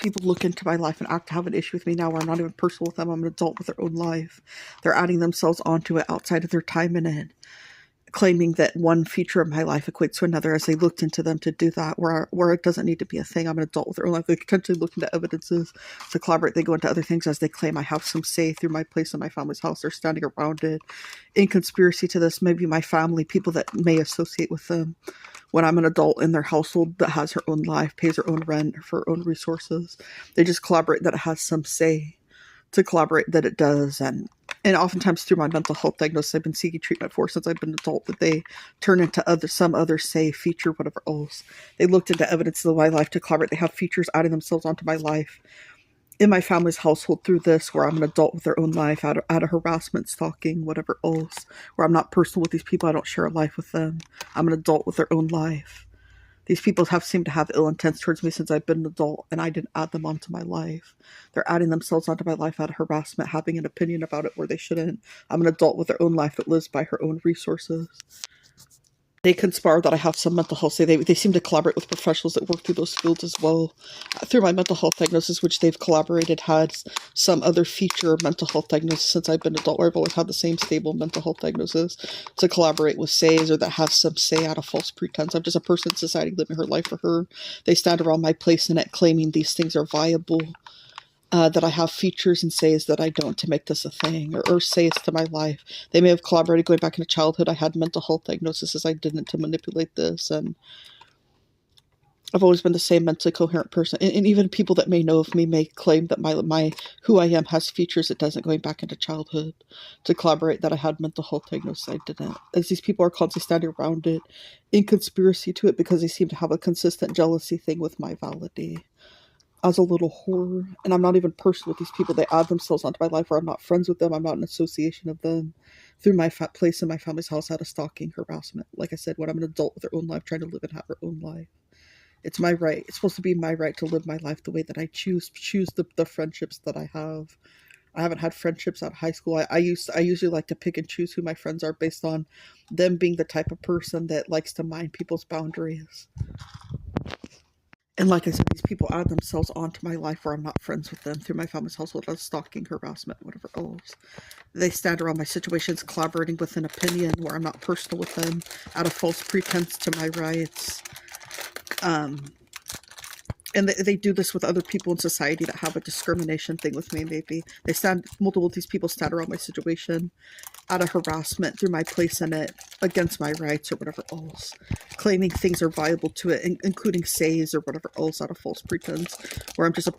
people look into my life and act to have an issue with me now where I'm not even personal with them. I'm an adult with their own life. They're adding themselves onto it outside of their time in it, claiming that one feature of my life equates to another as they looked into them to do that, where it doesn't need to be a thing. I'm an adult with their own life. They potentially look into evidences to collaborate. They go into other things as they claim I have some say through my place in my family's house. They're standing around it. In conspiracy to this, maybe my family, people that may associate with them, when I'm an adult in their household that has her own life, pays her own rent for her own resources. They just collaborate that it has some say to collaborate that it does. And oftentimes through my mental health diagnosis I've been seeking treatment for since I've been an adult, that they turn into some other say, feature, whatever else. They looked into evidence of my life to collaborate. They have features adding themselves onto my life in my family's household through this, where I'm an adult with their own life, out of harassment, stalking, whatever else, where I'm not personal with these people. I don't share a life with them. I'm an adult with their own life. These people seemed to have ill intents towards me since I've been an adult, and I didn't add them onto my life. They're adding themselves onto my life out of harassment, having an opinion about it where they shouldn't. I'm an adult with their own life that lives by her own resources. They conspire that I have some mental health. They seem to collaborate with professionals that work through those fields as well. Through my mental health diagnosis, which they've collaborated, had some other feature of mental health diagnosis since I've been an adult, where I've always had the same stable mental health diagnosis, to collaborate with says or that have some say out of false pretense. I'm just a person in society living her life for her. They stand around my place in it claiming these things are viable. That I have features and says that I don't, to make this a thing, or says to my life. They may have collaborated going back into childhood. I had mental health diagnosis as I didn't, to manipulate this, and I've always been the same mentally coherent person. And even people that may know of me may claim that my who I am has features it doesn't, going back into childhood, to collaborate that I had mental health diagnosis I didn't. As these people are constantly standing around it in conspiracy to it, because they seem to have a consistent jealousy thing with my validity as a little horror. And I'm not even personal with these people. They add themselves onto my life where I'm not friends with them. I'm not in association of them, through my place in my family's house, out of stalking, harassment. Like I said, when I'm an adult with their own life, trying to live and have her own life. It's my right. It's supposed to be my right to live my life the way that I choose the friendships that I have. I haven't had friendships out of high school. I usually like to pick and choose who my friends are based on them being the type of person that likes to mind people's boundaries. And like I said, these people add themselves onto my life where I'm not friends with them, through my family's household, as stalking, harassment, whatever else. They stand around my situations, collaborating with an opinion where I'm not personal with them, out of false pretense to my rights. And they do this with other people in society that have a discrimination thing with me. Multiple of these people stand around my situation out of harassment through my place in it, against my rights or whatever else, claiming things are viable to it, including says or whatever else, out of false pretense, where I'm just a